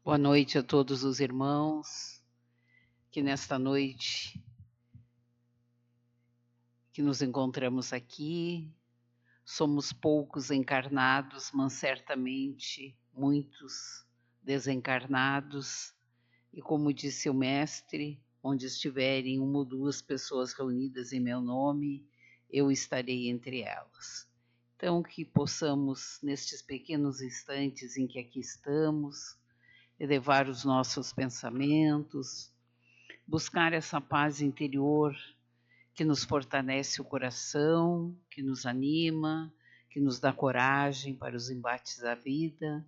Boa noite a todos os irmãos que nesta noite que nos encontramos aqui, somos poucos encarnados, mas certamente muitos desencarnados, e como disse o mestre, onde estiverem uma ou duas pessoas reunidas em meu nome, eu estarei entre elas. Então que possamos, nestes pequenos instantes em que aqui estamos, elevar os nossos pensamentos, buscar essa paz interior que nos fortalece o coração, que nos anima, que nos dá coragem para os embates da vida,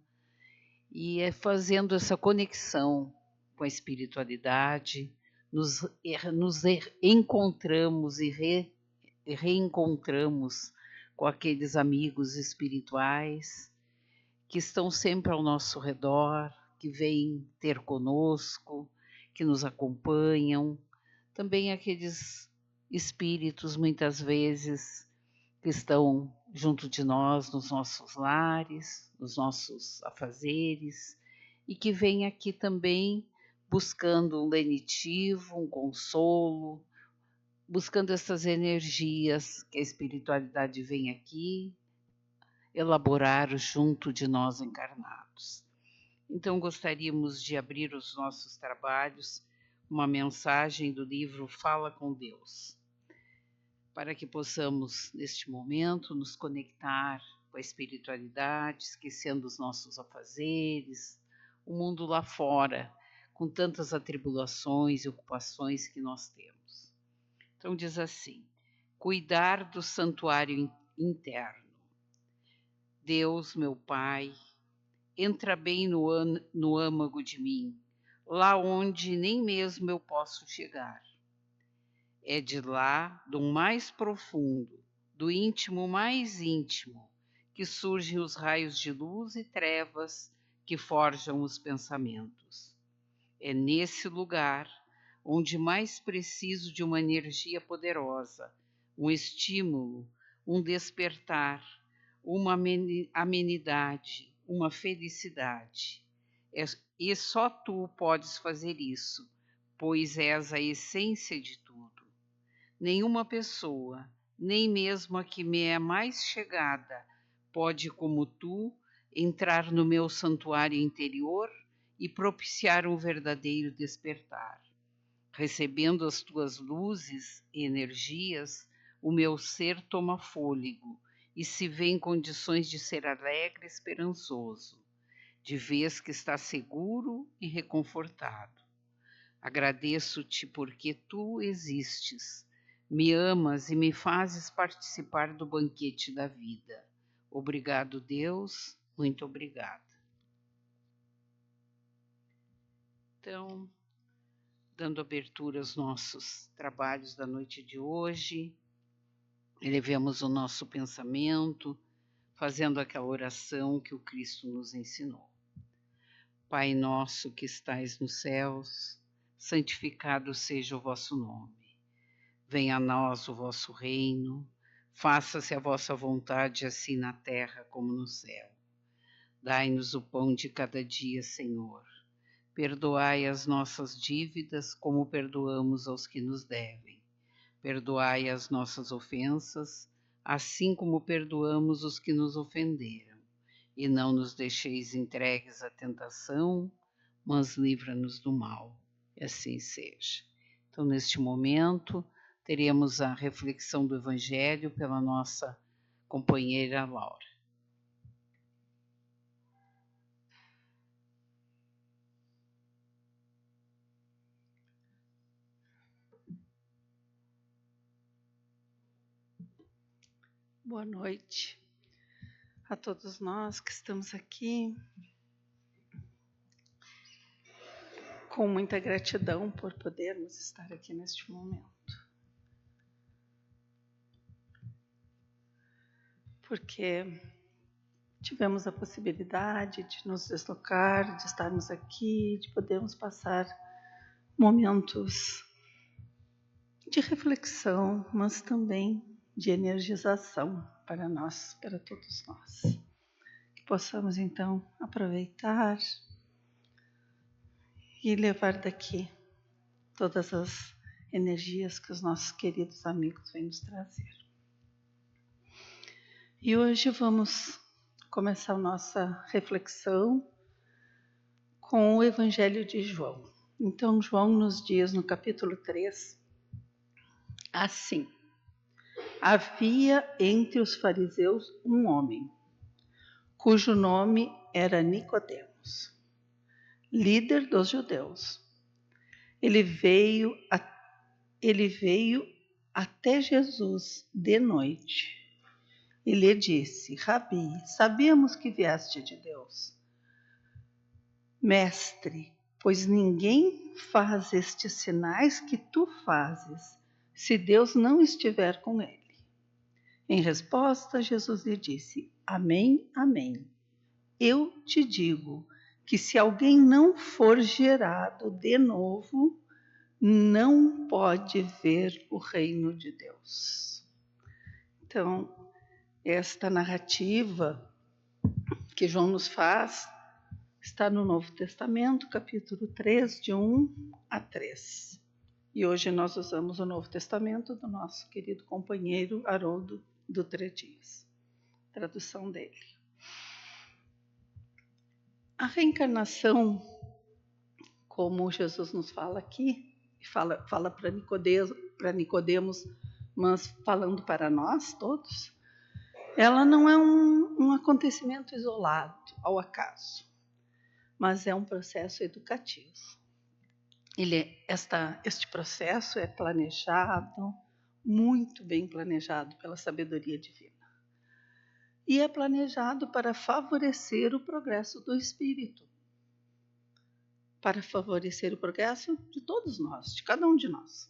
e é fazendo essa conexão com a espiritualidade, nos encontramos e reencontramos com aqueles amigos espirituais que estão sempre ao nosso redor, que vêm ter conosco, que nos acompanham, também aqueles espíritos, muitas vezes, que estão junto de nós, nos nossos lares, nos nossos afazeres, e que vêm aqui também buscando um lenitivo, um consolo, buscando essas energias que a espiritualidade vem aqui elaborar junto de nós encarnados. Então gostaríamos de abrir os nossos trabalhos uma mensagem do livro Fala com Deus, para que possamos neste momento nos conectar com a espiritualidade, esquecendo os nossos afazeres, o mundo lá fora, com tantas atribulações e ocupações que nós temos. Então diz assim: cuidar do santuário interno. Deus, meu Pai, entra bem no âmago de mim, lá onde nem mesmo eu posso chegar. É de lá, do mais profundo, do íntimo mais íntimo, que surgem os raios de luz e trevas que forjam os pensamentos. É nesse lugar onde mais preciso de uma energia poderosa, um estímulo, um despertar, uma amenidade, uma felicidade. E só tu podes fazer isso, pois és a essência de tudo. Nenhuma pessoa, nem mesmo a que me é mais chegada, pode, como tu, entrar no meu santuário interior e propiciar um verdadeiro despertar. Recebendo as tuas luzes e energias, o meu ser toma fôlego e se vê em condições de ser alegre e esperançoso, de vez que está seguro e reconfortado. Agradeço-te porque tu existes, me amas e me fazes participar do banquete da vida. Obrigado, Deus, muito obrigada. Então, dando abertura aos nossos trabalhos da noite de hoje, elevemos o nosso pensamento, fazendo aquela oração que o Cristo nos ensinou. Pai nosso que estais nos céus, santificado seja o vosso nome. Venha a nós o vosso reino, faça-se a vossa vontade, assim na terra como no céu. Dai-nos o pão de cada dia, Senhor. Perdoai as nossas dívidas, como perdoamos aos que nos devem. Perdoai as nossas ofensas, assim como perdoamos os que nos ofenderam. E não nos deixeis entregues à tentação, mas livra-nos do mal. E assim seja. Então, neste momento, teremos a reflexão do Evangelho pela nossa companheira Laura. Boa noite a todos nós que estamos aqui, com muita gratidão por podermos estar aqui neste momento. Porque tivemos a possibilidade de nos deslocar, de estarmos aqui, de podermos passar momentos de reflexão, mas também de energização para nós, para todos nós. Que possamos então aproveitar e levar daqui todas as energias que os nossos queridos amigos vêm nos trazer. E hoje vamos começar a nossa reflexão com o Evangelho de João. Então, João nos diz no capítulo 3, assim: havia entre os fariseus um homem, cujo nome era Nicodemos, líder dos judeus. Ele veio até Jesus de noite e lhe disse: Rabi, sabíamos que vieste de Deus. Mestre, pois ninguém faz estes sinais que tu fazes, se Deus não estiver com ele. Em resposta, Jesus lhe disse: Amém, amém. Eu te digo que se alguém não for gerado de novo, não pode ver o reino de Deus. Então, esta narrativa que João nos faz está no Novo Testamento, capítulo 3, de 1 a 3. E hoje nós usamos o Novo Testamento do nosso querido companheiro Haroldo Dutra Dias, tradução dele. A reencarnação, como Jesus nos fala aqui, fala para Nicodemos, mas falando para nós todos, ela não é um acontecimento isolado, ao acaso, mas é um processo educativo. Este processo é planejado, muito bem planejado pela sabedoria divina. E é planejado para favorecer o progresso do espírito, para favorecer o progresso de todos nós, de cada um de nós.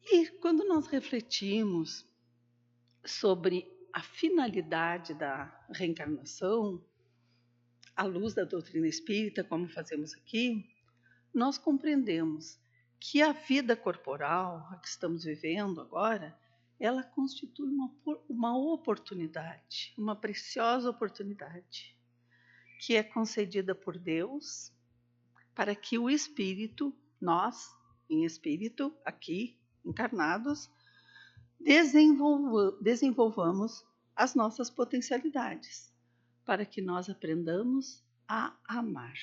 E quando nós refletimos sobre a finalidade da reencarnação, à luz da doutrina espírita, como fazemos aqui, nós compreendemos que a vida corporal, a que estamos vivendo agora, ela constitui uma oportunidade, uma preciosa oportunidade, que é concedida por Deus para que o espírito, nós, em espírito, aqui, encarnados, desenvolvamos as nossas potencialidades, para que nós aprendamos a amar.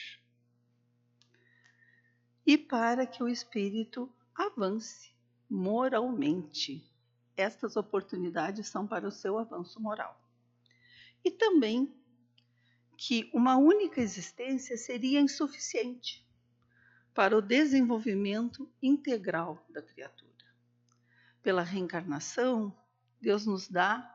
E para que o espírito avance moralmente. Estas oportunidades são para o seu avanço moral. E também que uma única existência seria insuficiente para o desenvolvimento integral da criatura. Pela reencarnação, Deus nos dá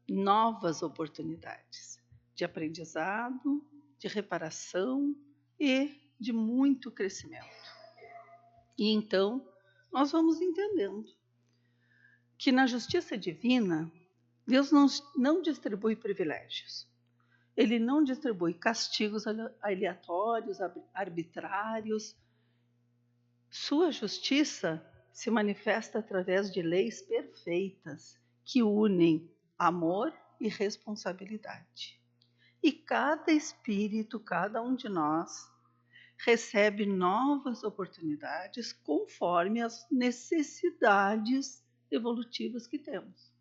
novas oportunidades de aprendizado, de reparação e de muito crescimento. E então, nós vamos entendendo que na justiça divina, Deus não distribui privilégios. Ele não distribui castigos aleatórios, arbitrários. Sua justiça se manifesta através de leis perfeitas que unem amor e responsabilidade. E cada espírito, cada um de nós, recebe novas oportunidades conforme as necessidades evolutivas que temos.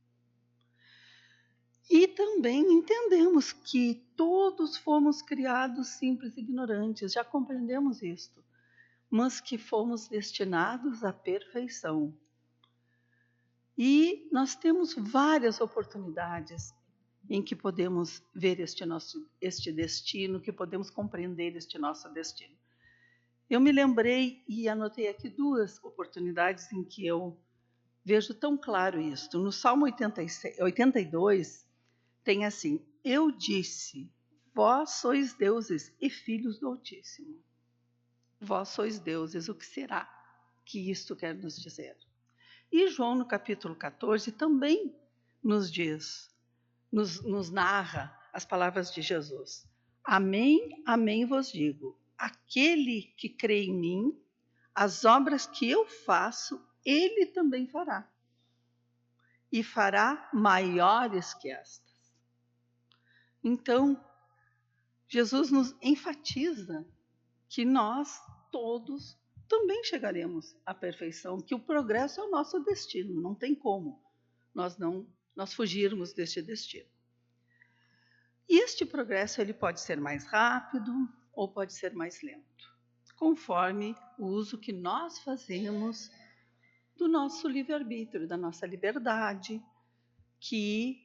E também entendemos que todos fomos criados simples e ignorantes, já compreendemos isto, mas que fomos destinados à perfeição. E nós temos várias oportunidades em que podemos ver este destino, que podemos compreender este nosso destino. Eu me lembrei e anotei aqui duas oportunidades em que eu vejo tão claro isto. No Salmo 82, tem assim: eu disse, vós sois deuses e filhos do Altíssimo. Vós sois deuses, o que será que isto quer nos dizer? E João, no capítulo 14, também nos diz, nos narra as palavras de Jesus. Amém, amém vos digo, aquele que crê em mim, as obras que eu faço, ele também fará. E fará maiores que estas. Então, Jesus nos enfatiza que nós todos também chegaremos à perfeição, que o progresso é o nosso destino, não tem como nós fugirmos deste destino. E este progresso ele pode ser mais rápido ou pode ser mais lento, conforme o uso que nós fazemos do nosso livre-arbítrio, da nossa liberdade, que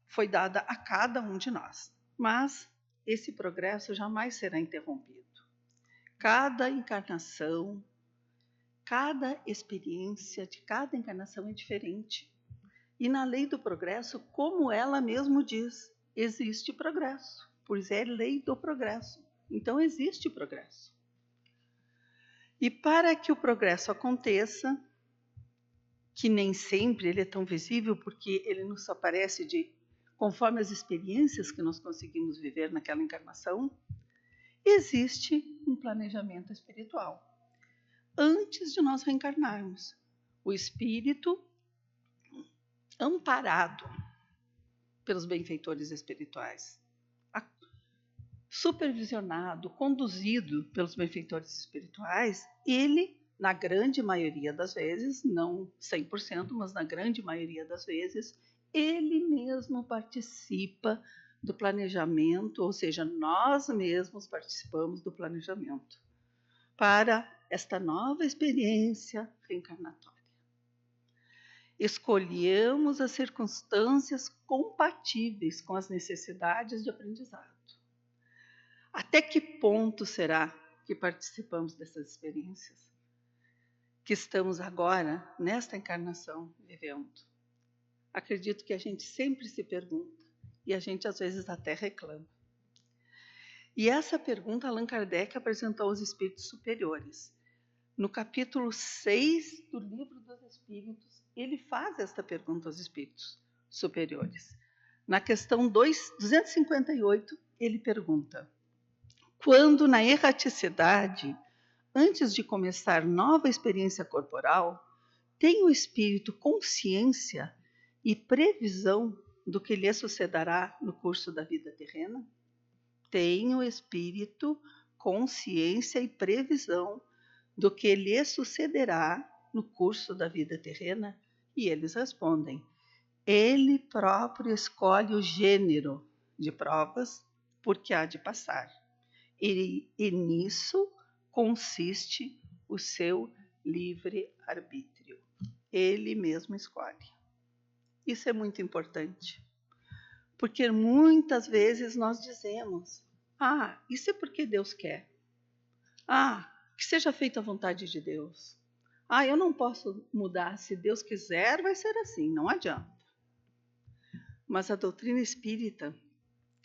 foi dada a cada um de nós. Mas esse progresso jamais será interrompido. Cada encarnação, cada experiência de cada encarnação é diferente. E na lei do progresso, como ela mesmo diz, existe progresso, pois é lei do progresso. Então existe progresso. E para que o progresso aconteça, que nem sempre ele é tão visível, porque ele nos aparece conforme as experiências que nós conseguimos viver naquela encarnação, existe um planejamento espiritual. Antes de nós reencarnarmos, o espírito, amparado pelos benfeitores espirituais, supervisionado, conduzido pelos benfeitores espirituais, ele, na grande maioria das vezes, não 100%, mas na grande maioria das vezes, ele mesmo participa do planejamento, ou seja, nós mesmos participamos do planejamento para esta nova experiência reencarnatória. Escolhemos as circunstâncias compatíveis com as necessidades de aprendizado. Até que ponto será que participamos dessas experiências que estamos agora, nesta encarnação, vivendo? Acredito que a gente sempre se pergunta e a gente às vezes até reclama. E essa pergunta Allan Kardec apresentou aos espíritos superiores. No capítulo 6 do Livro dos Espíritos, ele faz esta pergunta aos espíritos superiores. Na questão 258, ele pergunta: quando na erraticidade, antes de começar nova experiência corporal, tem o espírito consciência e previsão do que lhe sucederá no curso da vida terrena? Tem o espírito consciência e previsão do que lhe sucederá no curso da vida terrena? E eles respondem: ele próprio escolhe o gênero de provas por que há de passar. E nisso consiste o seu livre-arbítrio. Ele mesmo escolhe. Isso é muito importante, porque muitas vezes nós dizemos: isso é porque Deus quer. Que seja feita a vontade de Deus. Eu não posso mudar, se Deus quiser vai ser assim, não adianta. Mas a doutrina espírita,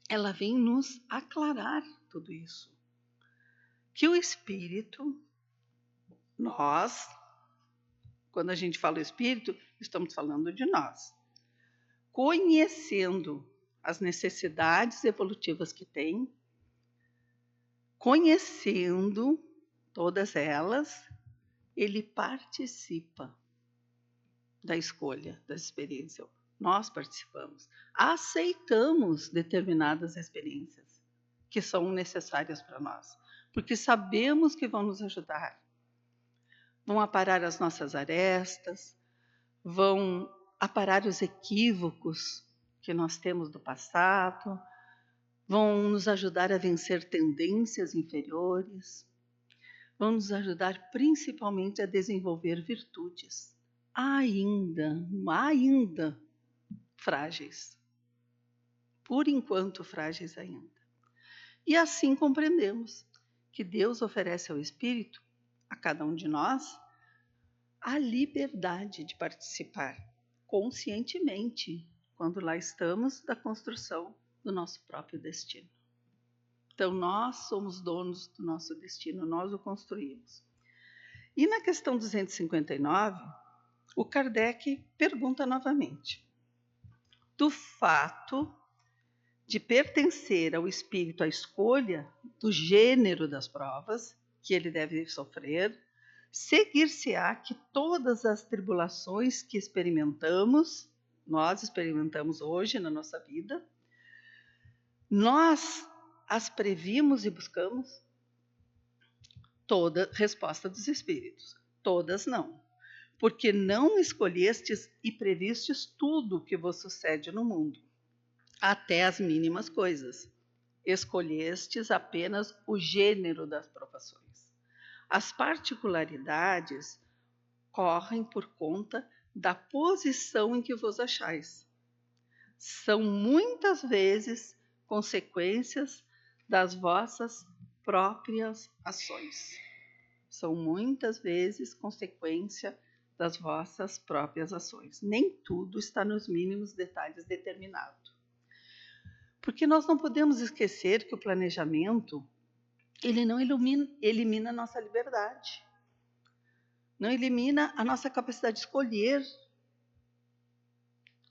ela vem nos aclarar tudo isso. Que o espírito, nós, quando a gente fala espírito, estamos falando de nós, conhecendo as necessidades evolutivas que tem, conhecendo todas elas, ele participa da escolha, da experiência. Nós participamos, aceitamos determinadas experiências que são necessárias para nós, porque sabemos que vão nos ajudar, vão aparar as nossas arestas, vão aparar os equívocos que nós temos do passado, vão nos ajudar a vencer tendências inferiores, vão nos ajudar principalmente a desenvolver virtudes ainda frágeis, por enquanto frágeis ainda. E assim compreendemos que Deus oferece ao Espírito, a cada um de nós, a liberdade de participar conscientemente, quando lá estamos, da construção do nosso próprio destino. Então, nós somos donos do nosso destino, nós o construímos. E na questão 259, o Kardec pergunta novamente: do fato de pertencer ao espírito à escolha do gênero das provas que ele deve sofrer, seguir-se-á que todas as tribulações que nós experimentamos hoje na nossa vida, nós as previmos e buscamos? Resposta dos espíritos: todas não. Porque não escolhestes e previstes tudo o que vos sucede no mundo, até as mínimas coisas. Escolhestes apenas o gênero das provações. As particularidades correm por conta da posição em que vos achais. São muitas vezes consequências das vossas próprias ações. São muitas vezes consequência das vossas próprias ações. Nem tudo está nos mínimos detalhes determinado. Porque nós não podemos esquecer que o planejamento, ele não elimina a nossa liberdade. Não elimina a nossa capacidade de escolher.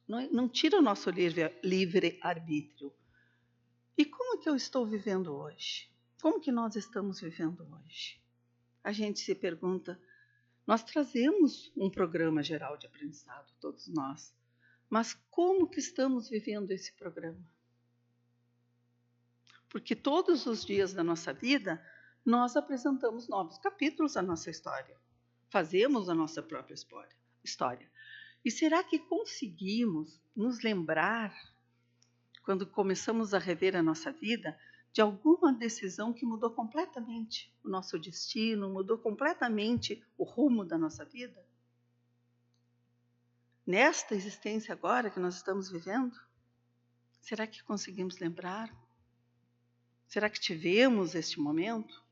Não tira o nosso livre-arbítrio. E como que eu estou vivendo hoje? Como que nós estamos vivendo hoje? A gente se pergunta. Nós trazemos um programa geral de aprendizado, todos nós. Mas como que estamos vivendo esse programa? Porque todos os dias da nossa vida, nós apresentamos novos capítulos da nossa história. Fazemos a nossa própria história. E será que conseguimos nos lembrar, quando começamos a rever a nossa vida, de alguma decisão que mudou completamente o nosso destino, mudou completamente o rumo da nossa vida? Nesta existência agora que nós estamos vivendo, será que conseguimos lembrar? Será que tivemos este momento?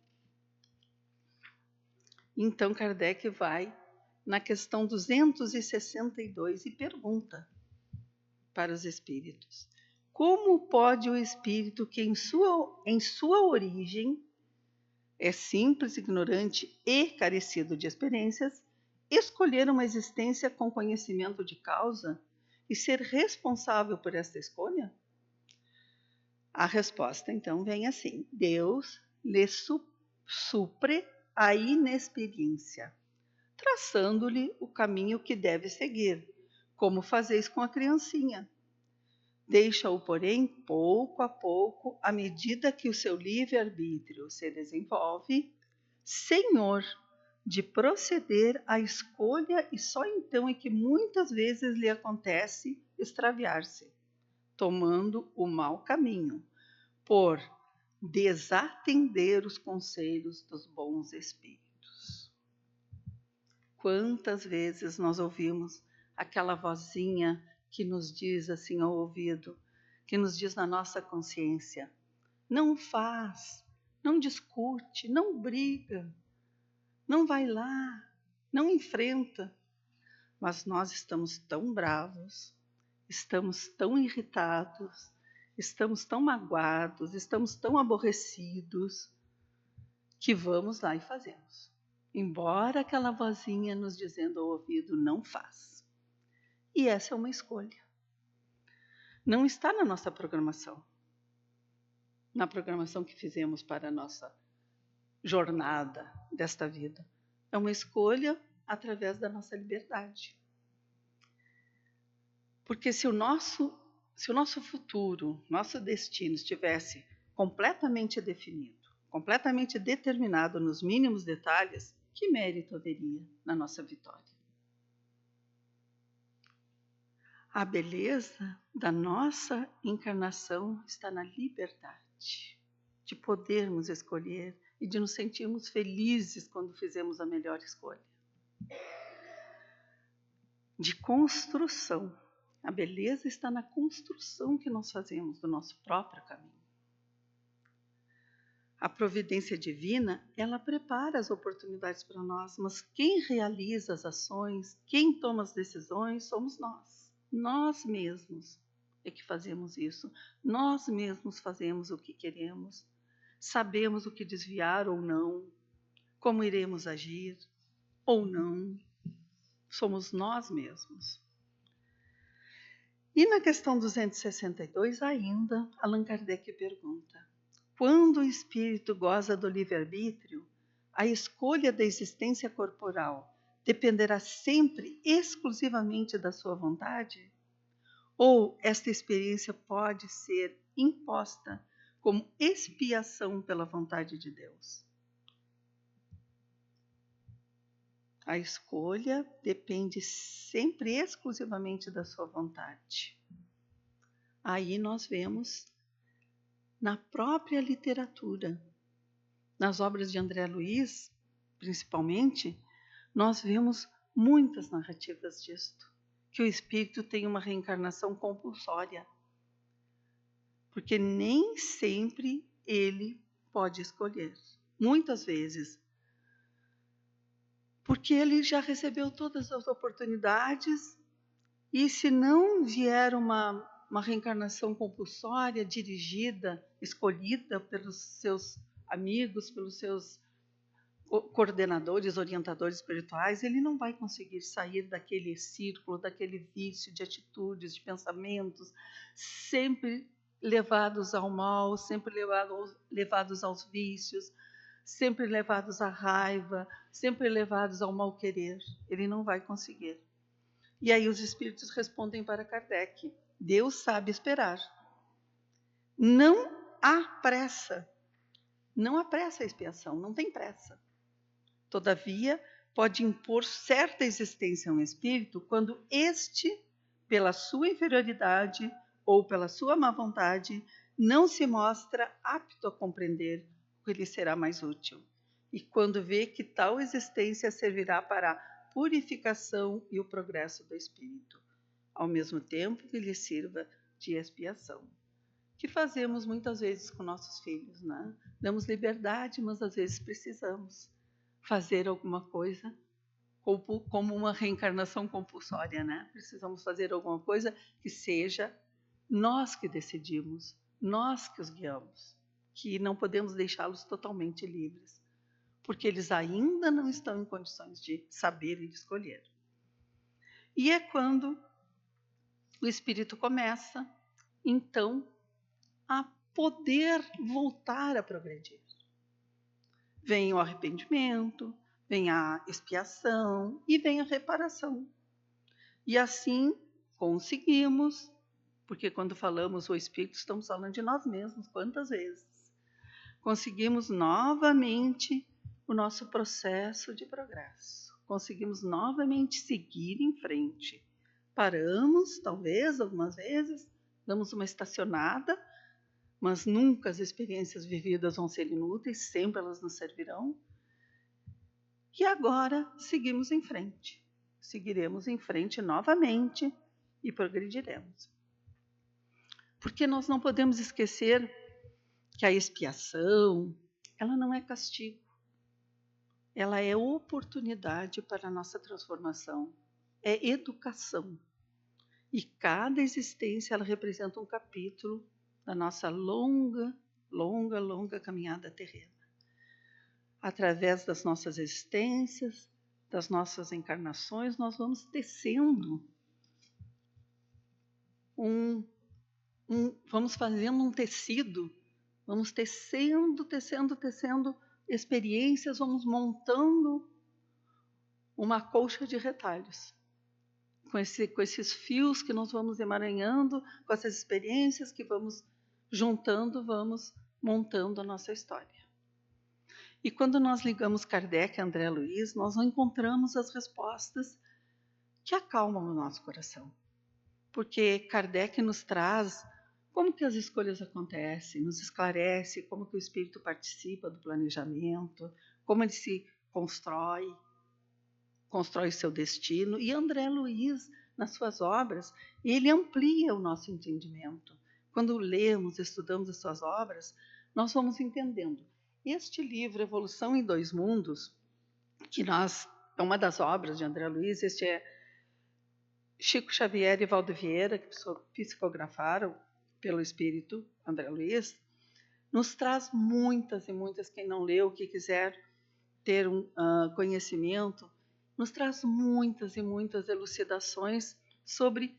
Então Kardec vai na questão 262 e pergunta para os espíritos: como pode o espírito que em sua origem é simples, ignorante e carecido de experiências, escolher uma existência com conhecimento de causa e ser responsável por esta escolha? A resposta, então, vem assim: Deus lhe supre a inexperiência, traçando-lhe o caminho que deve seguir, como fazeis com a criancinha. Deixa-o, porém, pouco a pouco, à medida que o seu livre-arbítrio se desenvolve, senhor de proceder à escolha, e só então é que muitas vezes lhe acontece extraviar-se, tomando o mau caminho, por desatender os conselhos dos bons espíritos. Quantas vezes nós ouvimos aquela vozinha que nos diz assim ao ouvido, que nos diz na nossa consciência: não faz, não discute, não briga, não vai lá, não enfrenta. Mas nós estamos tão bravos, estamos tão irritados, estamos tão magoados, estamos tão aborrecidos, que vamos lá e fazemos. Embora aquela vozinha nos dizendo ao ouvido: não faz. E essa é uma escolha. Não está na nossa programação. Na programação que fizemos para a nossa jornada desta vida. É uma escolha através da nossa liberdade. Porque se o nosso futuro, nosso destino estivesse completamente definido, completamente determinado nos mínimos detalhes, que mérito haveria na nossa vitória? A beleza da nossa encarnação está na liberdade, de podermos escolher e de nos sentirmos felizes quando fizemos a melhor escolha. De construção. A beleza está na construção que nós fazemos do nosso próprio caminho. A providência divina, ela prepara as oportunidades para nós, mas quem realiza as ações, quem toma as decisões, somos nós. Nós mesmos é que fazemos isso. Nós mesmos fazemos o que queremos. Sabemos o que desviar ou não, como iremos agir ou não. Somos nós mesmos. E na questão 262 ainda, Allan Kardec pergunta: quando o espírito goza do livre-arbítrio, a escolha da existência corporal dependerá sempre exclusivamente da sua vontade? Ou esta experiência pode ser imposta como expiação pela vontade de Deus? A escolha depende sempre exclusivamente da sua vontade. Aí nós vemos na própria literatura, nas obras de André Luiz, principalmente, nós vemos muitas narrativas disto, que o espírito tem uma reencarnação compulsória, porque nem sempre ele pode escolher. Muitas vezes, porque ele já recebeu todas as oportunidades e se não vier uma reencarnação compulsória, dirigida, escolhida pelos seus amigos, pelos seus coordenadores, orientadores espirituais, ele não vai conseguir sair daquele círculo, daquele vício de atitudes, de pensamentos, sempre levados ao mal, sempre levados aos vícios, sempre levados à raiva, sempre levados ao mal-querer. Ele não vai conseguir. E aí os espíritos respondem para Kardec: Deus sabe esperar. Não há pressa. Não há pressa a expiação, não tem pressa. Todavia, pode impor certa existência a um espírito quando este, pela sua inferioridade ou pela sua má vontade, não se mostra apto a compreender o que lhe será mais útil. E quando vê que tal existência servirá para a purificação e o progresso do espírito, ao mesmo tempo que lhe sirva de expiação. Que fazemos muitas vezes com nossos filhos, né? Damos liberdade, mas às vezes precisamos fazer alguma coisa como uma reencarnação compulsória, né? Precisamos fazer alguma coisa que seja nós que decidimos, nós que os guiamos, que não podemos deixá-los totalmente livres, porque eles ainda não estão em condições de saber e de escolher. E é quando o espírito começa, então, a poder voltar a progredir. Vem o arrependimento, vem a expiação e vem a reparação. E assim conseguimos, porque quando falamos o Espírito, estamos falando de nós mesmos, quantas vezes? Conseguimos novamente o nosso processo de progresso. Conseguimos novamente seguir em frente. Paramos, talvez, algumas vezes, damos uma estacionada, mas nunca as experiências vividas vão ser inúteis, sempre elas nos servirão. E agora seguimos em frente. Seguiremos em frente novamente e progrediremos. Porque nós não podemos esquecer que a expiação, ela não é castigo. Ela é oportunidade para a nossa transformação. É educação. E cada existência, ela representa um capítulo da nossa longa caminhada terrena. Através das nossas existências, das nossas encarnações, nós vamos tecendo vamos fazendo um tecido, vamos tecendo experiências, vamos montando uma colcha de retalhos. Com esses fios que nós vamos emaranhando, com essas experiências que vamos juntando, vamos montando a nossa história. E quando nós ligamos Kardec a André Luiz, nós encontramos as respostas que acalmam o nosso coração. Porque Kardec nos traz como que as escolhas acontecem, nos esclarece como que o espírito participa do planejamento, como ele se constrói o seu destino. E André Luiz, nas suas obras, ele amplia o nosso entendimento. Quando lemos, estudamos as suas obras, nós vamos entendendo. Este livro, Evolução em Dois Mundos, é uma das obras de André Luiz, este é Chico Xavier e Valdo Vieira, que psicografaram pelo espírito André Luiz, nos traz muitas e muitas, quem não leu, que quiser ter conhecimento, nos traz muitas e muitas elucidações sobre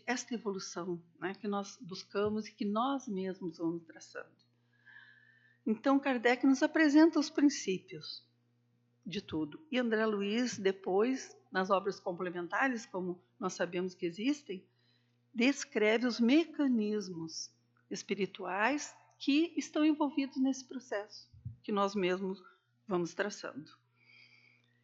esta evolução, né, que nós buscamos e que nós mesmos vamos traçando. Então, Kardec nos apresenta os princípios de tudo. E André Luiz, depois, nas obras complementares, como nós sabemos que existem, descreve os mecanismos espirituais que estão envolvidos nesse processo, que nós mesmos vamos traçando.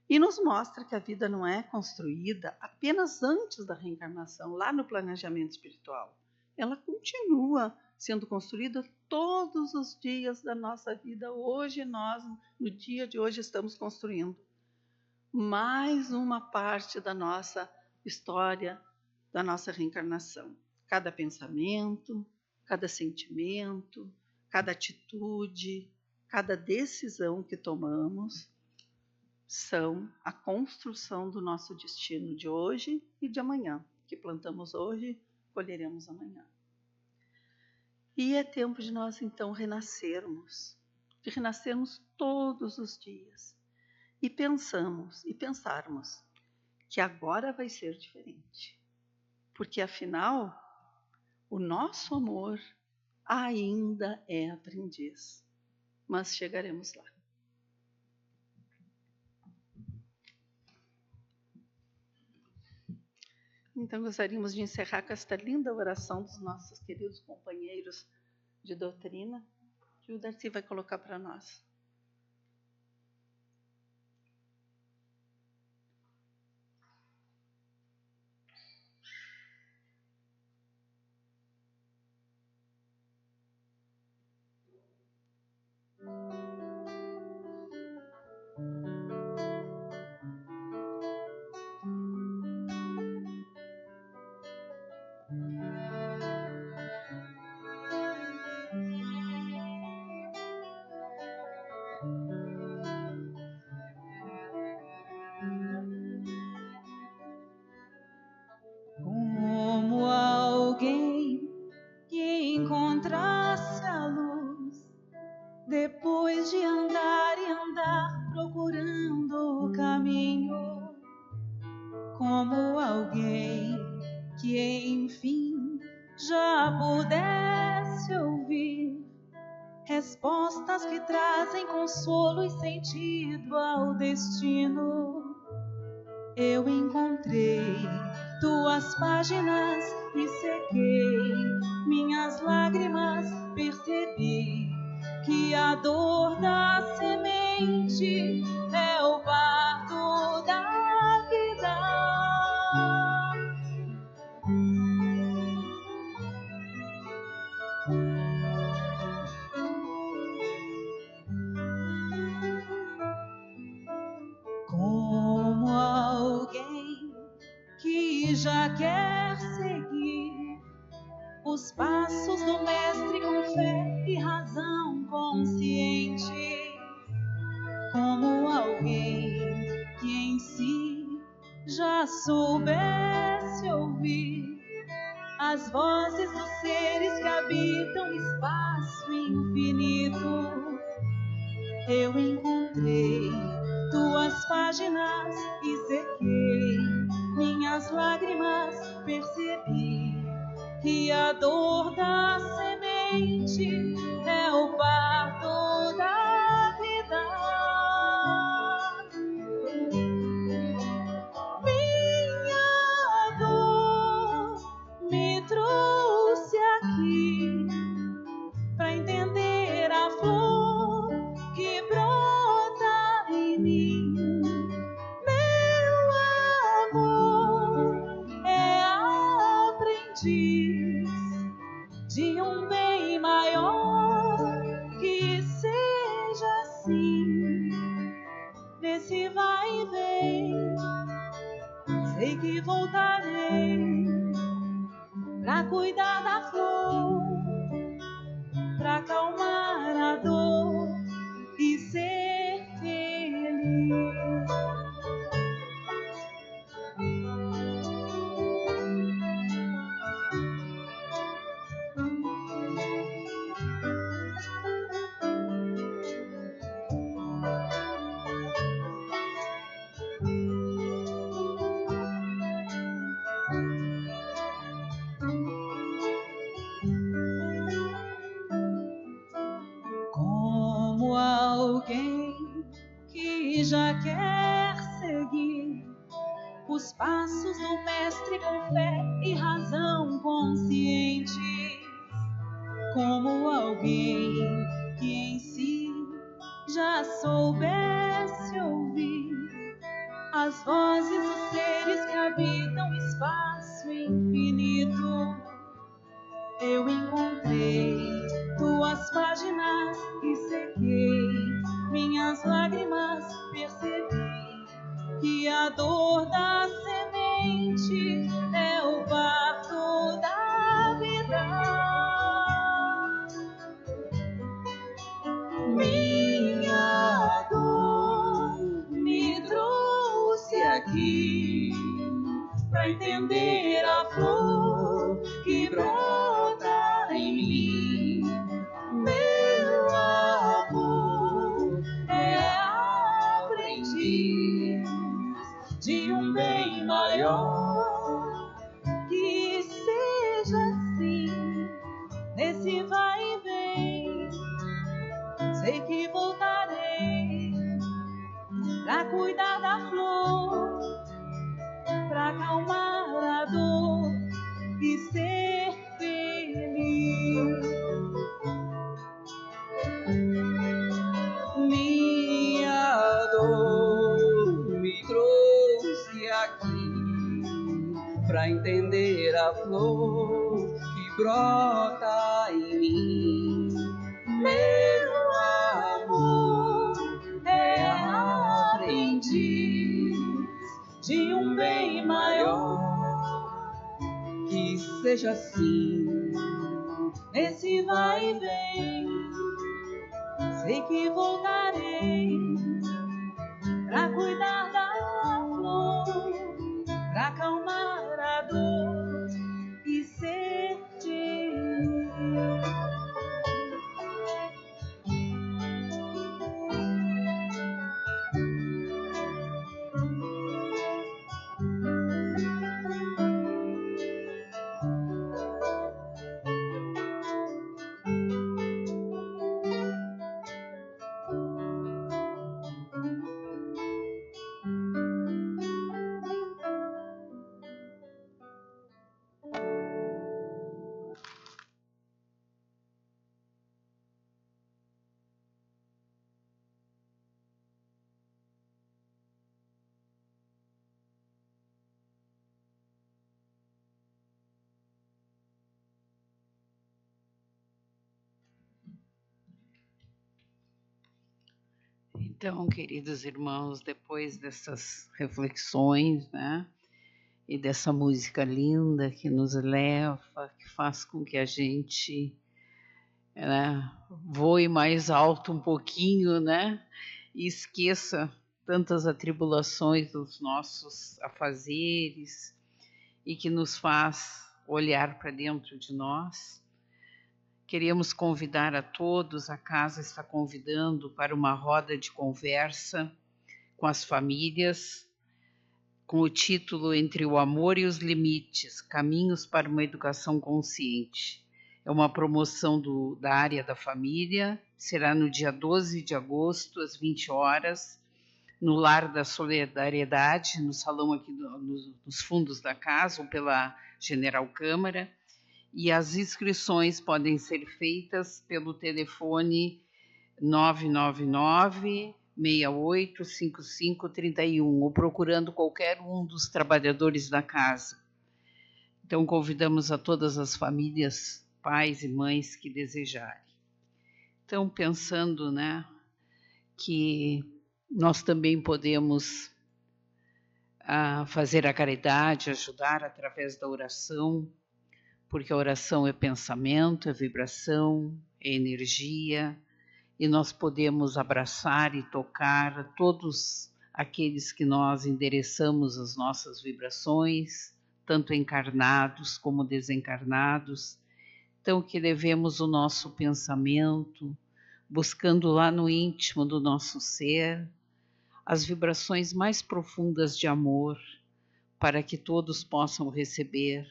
E nos mostra que a vida não é construída apenas antes da reencarnação, lá no planejamento espiritual. Ela continua sendo construída todos os dias da nossa vida. Hoje nós, no dia de hoje, estamos construindo mais uma parte da nossa história, da nossa reencarnação. Cada pensamento, cada sentimento, cada atitude, cada decisão que tomamos são a construção do nosso destino de hoje e de amanhã. Que plantamos hoje, colheremos amanhã. E é tempo de nós, então, renascermos, de renascermos todos os dias. E pensarmos que agora vai ser diferente. Porque, afinal, o nosso amor ainda é aprendiz. Mas chegaremos lá. Então, gostaríamos de encerrar com esta linda oração dos nossos queridos companheiros de doutrina, que o Darcy vai colocar para nós. Como alguém que encontrasse a luz, depois de andar e andar procurando o caminho. Como alguém que enfim já pudesse ouvir respostas que trazem consolo e sentido ao destino. Eu encontrei tuas páginas e sequei minhas lágrimas, percebi que a dor da semente é o parto da vida. Como alguém que já quer seguir os passos do mestre com fé e razão consciente, como alguém que em si já soubesse ouvir as vozes dos seres que habitam espaço infinito. Eu encontrei tuas páginas e sequei minhas lágrimas, percebi que a dor da semente é o parto da vida. Minha dor me trouxe aqui para entender a flor que brota em mim. Meu amor é aprendiz de um bem maior, que seja assim. Nesse vai e vem, sei que voltarei pra cuidar da flor, pra acalmar a dor e ser feliz. Como alguém que já quer seguir os passos do mestre com fé e razão consciente, como alguém que em si já soubesse ouvir as vozes dos seres que habitam o espaço infinito. Eu encontrei tuas páginas e sequei minhas lágrimas, percebi que a dor da semente é o parto da vida. Minha dor me trouxe aqui pra entender a flor que brota em mim. Meu amor é aprendiz de um bem maior. Que seja assim, nesse vai e vem. Sei que voltarei pra cuidar da flor, pra acalmar a dor e ser feliz. Minha dor me trouxe aqui pra entender a flor que brota em mim. Meu amor é aprendiz de um bem maior. Que seja assim, nesse vai e vem. Sei que voltarei pra cuidar da flor, pra acalmar a dor e ser feliz. Então, queridos irmãos, depois dessas reflexões, né, e dessa música linda que nos eleva, que faz com que a gente, né, voe mais alto um pouquinho, né, e esqueça tantas atribulações dos nossos afazeres e que nos faz olhar para dentro de nós. Queríamos convidar a todos, a casa está convidando para uma roda de conversa com as famílias, com o título Entre o Amor e os Limites, Caminhos para uma Educação Consciente. É uma promoção da área da família, será no dia 12 de agosto, às 20 horas, no Lar da Solidariedade, no salão aqui nos fundos da casa, ou pela General Câmara. E as inscrições podem ser feitas pelo telefone 999-685531 ou procurando qualquer um dos trabalhadores da casa. Então, convidamos a todas as famílias, pais e mães que desejarem. Então, pensando, né, que nós também podemos fazer a caridade, ajudar através da oração, porque a oração é pensamento, é vibração, é energia, e nós podemos abraçar e tocar todos aqueles que nós endereçamos as nossas vibrações, tanto encarnados como desencarnados. Então, que levemos o nosso pensamento, buscando lá no íntimo do nosso ser, as vibrações mais profundas de amor, para que todos possam receber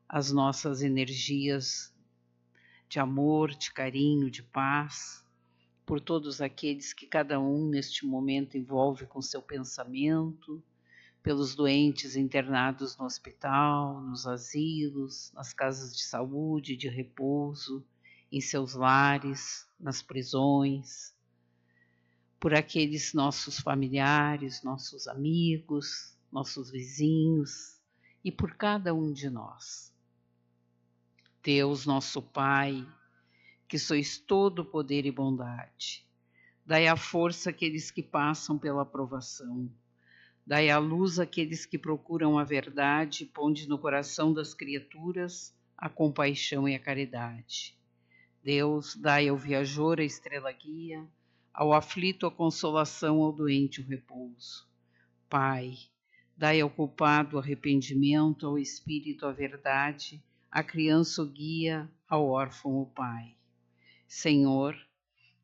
as nossas energias de amor, de carinho, de paz, por todos aqueles que cada um neste momento envolve com seu pensamento, pelos doentes internados no hospital, nos asilos, nas casas de saúde, de repouso, em seus lares, nas prisões, por aqueles nossos familiares, nossos amigos, nossos vizinhos e por cada um de nós. Deus, nosso Pai, que sois todo poder e bondade, dai a força àqueles que passam pela provação, dai a luz àqueles que procuram a verdade, e ponde no coração das criaturas a compaixão e a caridade. Deus, dai ao viajor a estrela guia, ao aflito a consolação, ao doente o repouso. Pai, dai ao culpado o arrependimento, ao espírito a verdade, à criança o guia, ao órfão o Pai. Senhor,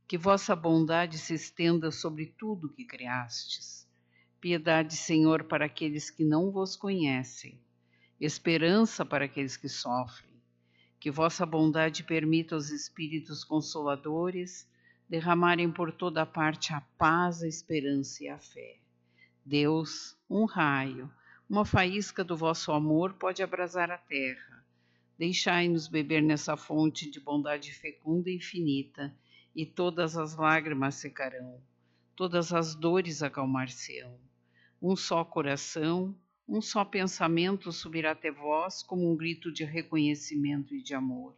que vossa bondade se estenda sobre tudo que criastes. Piedade, Senhor, para aqueles que não vos conhecem. Esperança para aqueles que sofrem. Que vossa bondade permita aos Espíritos Consoladores derramarem por toda parte a paz, a esperança e a fé. Deus, um raio, uma faísca do vosso amor pode abrasar a terra. Deixai-nos beber nessa fonte de bondade fecunda e infinita, e todas as lágrimas secarão, todas as dores acalmar-se-ão. Um só coração, um só pensamento subirá até vós como um grito de reconhecimento e de amor.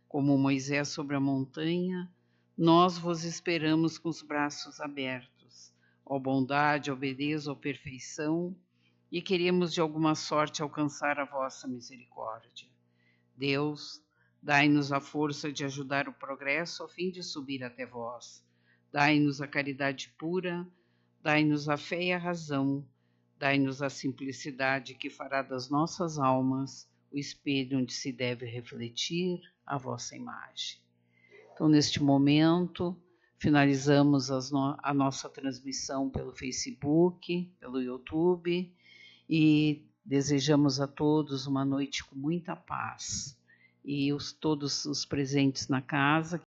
Como Moisés sobre a montanha, nós vos esperamos com os braços abertos. Ó bondade, ó beleza, ó perfeição, e queremos de alguma sorte alcançar a vossa misericórdia. Deus, dai-nos a força de ajudar o progresso a fim de subir até vós. Dai-nos a caridade pura, dai-nos a fé e a razão, dai-nos a simplicidade que fará das nossas almas o espelho onde se deve refletir a vossa imagem. Então, neste momento, finalizamos a nossa transmissão pelo Facebook, pelo YouTube, e desejamos a todos uma noite com muita paz. E todos os presentes na casa